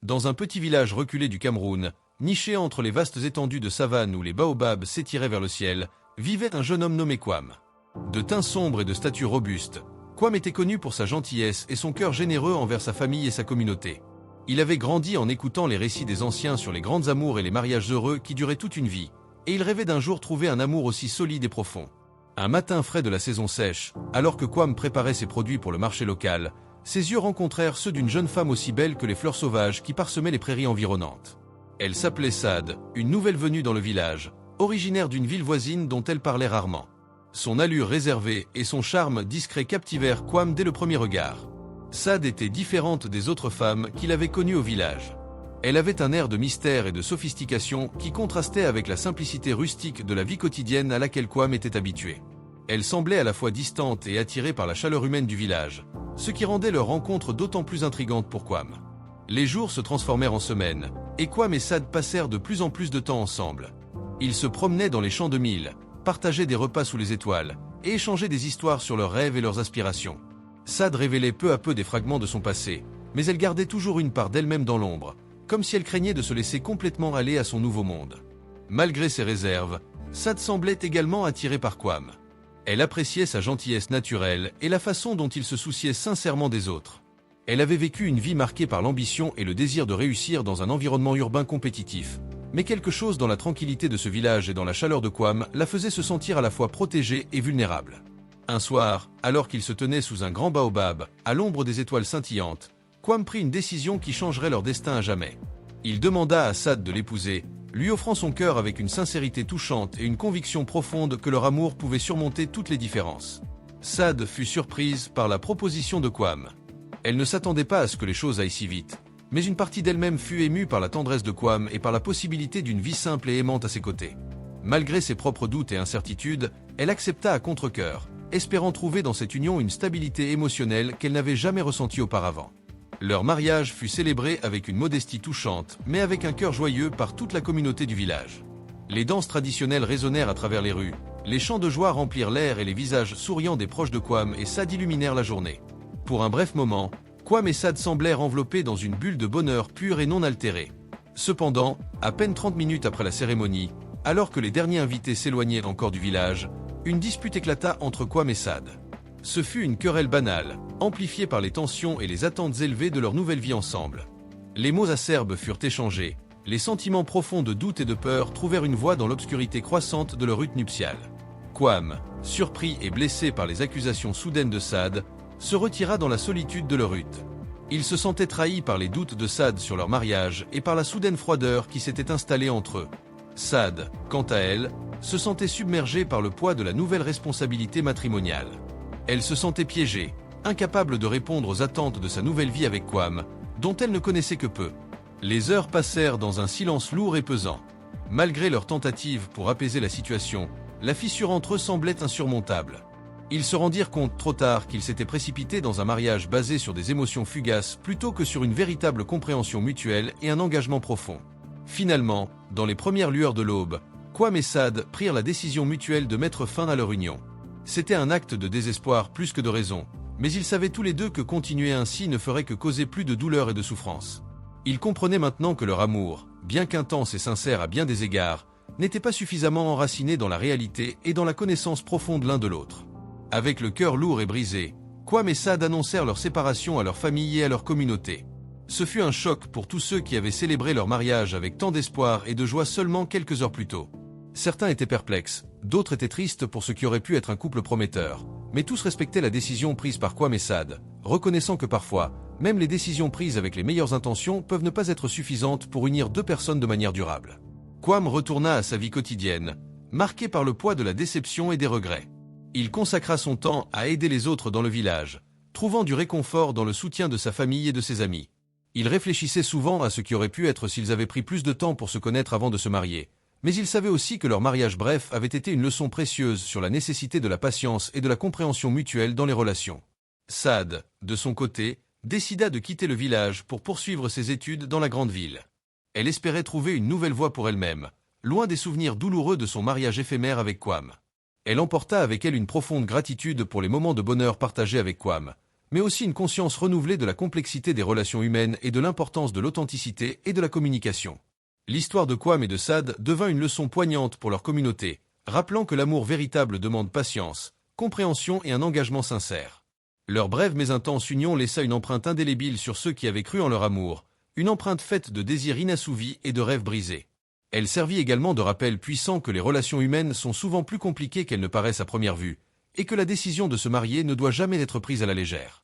Dans un petit village reculé du Cameroun, niché entre les vastes étendues de savane où les baobabs s'étiraient vers le ciel, vivait un jeune homme nommé Kwame. De teint sombre et de stature robuste, Kwame était connu pour sa gentillesse et son cœur généreux envers sa famille et sa communauté. Il avait grandi en écoutant les récits des anciens sur les grands amours et les mariages heureux qui duraient toute une vie, et il rêvait d'un jour trouver un amour aussi solide et profond. Un matin frais de la saison sèche, alors que Kwame préparait ses produits pour le marché local, ses yeux rencontrèrent ceux d'une jeune femme aussi belle que les fleurs sauvages qui parsemaient les prairies environnantes. Elle s'appelait Sad, une nouvelle venue dans le village, originaire d'une ville voisine dont elle parlait rarement. Son allure réservée et son charme discret captivèrent Kwame dès le premier regard. Sad était différente des autres femmes qu'il avait connues au village. Elle avait un air de mystère et de sophistication qui contrastait avec la simplicité rustique de la vie quotidienne à laquelle Kwame était habitué. Elle semblait à la fois distante et attirée par la chaleur humaine du village, ce qui rendait leur rencontre d'autant plus intrigante pour Kwame. Les jours se transformèrent en semaines, et Kwame et Sad passèrent de plus en plus de temps ensemble. Ils se promenaient dans les champs de mil, partageaient des repas sous les étoiles, et échangeaient des histoires sur leurs rêves et leurs aspirations. Sad révélait peu à peu des fragments de son passé, mais elle gardait toujours une part d'elle-même dans l'ombre, comme si elle craignait de se laisser complètement aller à son nouveau monde. Malgré ses réserves, Sad semblait également attirée par Kwame. Elle appréciait sa gentillesse naturelle et la façon dont il se souciait sincèrement des autres. Elle avait vécu une vie marquée par l'ambition et le désir de réussir dans un environnement urbain compétitif. Mais quelque chose dans la tranquillité de ce village et dans la chaleur de Kwame la faisait se sentir à la fois protégée et vulnérable. Un soir, alors qu'il se tenait sous un grand baobab, à l'ombre des étoiles scintillantes, Kwame prit une décision qui changerait leur destin à jamais. Il demanda à Sad de l'épouser, lui offrant son cœur avec une sincérité touchante et une conviction profonde que leur amour pouvait surmonter toutes les différences. Sad fut surprise par la proposition de Kwame. Elle ne s'attendait pas à ce que les choses aillent si vite, mais une partie d'elle-même fut émue par la tendresse de Kwame et par la possibilité d'une vie simple et aimante à ses côtés. Malgré ses propres doutes et incertitudes, elle accepta à contre-cœur, espérant trouver dans cette union une stabilité émotionnelle qu'elle n'avait jamais ressentie auparavant. Leur mariage fut célébré avec une modestie touchante, mais avec un cœur joyeux par toute la communauté du village. Les danses traditionnelles résonnèrent à travers les rues, les chants de joie remplirent l'air et les visages souriants des proches de Kwame et Sad illuminèrent la journée. Pour un bref moment, Kwame et Sad semblèrent enveloppés dans une bulle de bonheur pur et non altérée. Cependant, à peine 30 minutes après la cérémonie, alors que les derniers invités s'éloignaient encore du village, une dispute éclata entre Kwame et Sad. Ce fut une querelle banale, amplifiée par les tensions et les attentes élevées de leur nouvelle vie ensemble. Les mots acerbes furent échangés, les sentiments profonds de doute et de peur trouvèrent une voie dans l'obscurité croissante de leur hutte nuptiale. Kwame, surpris et blessé par les accusations soudaines de Sad, se retira dans la solitude de leur hutte. Il se sentait trahi par les doutes de Sad sur leur mariage et par la soudaine froideur qui s'était installée entre eux. Sad, quant à elle, se sentait submergée par le poids de la nouvelle responsabilité matrimoniale. Elle se sentait piégée, incapable de répondre aux attentes de sa nouvelle vie avec Kwame, dont elle ne connaissait que peu. Les heures passèrent dans un silence lourd et pesant. Malgré leurs tentatives pour apaiser la situation, la fissure entre eux semblait insurmontable. Ils se rendirent compte trop tard qu'ils s'étaient précipités dans un mariage basé sur des émotions fugaces plutôt que sur une véritable compréhension mutuelle et un engagement profond. Finalement, dans les premières lueurs de l'aube, Kwame et Sad prirent la décision mutuelle de mettre fin à leur union. C'était un acte de désespoir plus que de raison, mais ils savaient tous les deux que continuer ainsi ne ferait que causer plus de douleur et de souffrance. Ils comprenaient maintenant que leur amour, bien qu'intense et sincère à bien des égards, n'était pas suffisamment enraciné dans la réalité et dans la connaissance profonde l'un de l'autre. Avec le cœur lourd et brisé, Kwame et Sad annoncèrent leur séparation à leur famille et à leur communauté. Ce fut un choc pour tous ceux qui avaient célébré leur mariage avec tant d'espoir et de joie seulement quelques heures plus tôt. Certains étaient perplexes, d'autres étaient tristes pour ce qui aurait pu être un couple prometteur, mais tous respectaient la décision prise par Kwame et Sad, reconnaissant que parfois, même les décisions prises avec les meilleures intentions peuvent ne pas être suffisantes pour unir deux personnes de manière durable. Kwame retourna à sa vie quotidienne, marqué par le poids de la déception et des regrets. Il consacra son temps à aider les autres dans le village, trouvant du réconfort dans le soutien de sa famille et de ses amis. Il réfléchissait souvent à ce qui aurait pu être s'ils avaient pris plus de temps pour se connaître avant de se marier. Mais il savait aussi que leur mariage bref avait été une leçon précieuse sur la nécessité de la patience et de la compréhension mutuelle dans les relations. Sad, de son côté, décida de quitter le village pour poursuivre ses études dans la grande ville. Elle espérait trouver une nouvelle voie pour elle-même, loin des souvenirs douloureux de son mariage éphémère avec Kwame. Elle emporta avec elle une profonde gratitude pour les moments de bonheur partagés avec Kwame, mais aussi une conscience renouvelée de la complexité des relations humaines et de l'importance de l'authenticité et de la communication. L'histoire de Kwame et de Saad devint une leçon poignante pour leur communauté, rappelant que l'amour véritable demande patience, compréhension et un engagement sincère. Leur brève mais intense union laissa une empreinte indélébile sur ceux qui avaient cru en leur amour, une empreinte faite de désirs inassouvis et de rêves brisés. Elle servit également de rappel puissant que les relations humaines sont souvent plus compliquées qu'elles ne paraissent à première vue, et que la décision de se marier ne doit jamais être prise à la légère.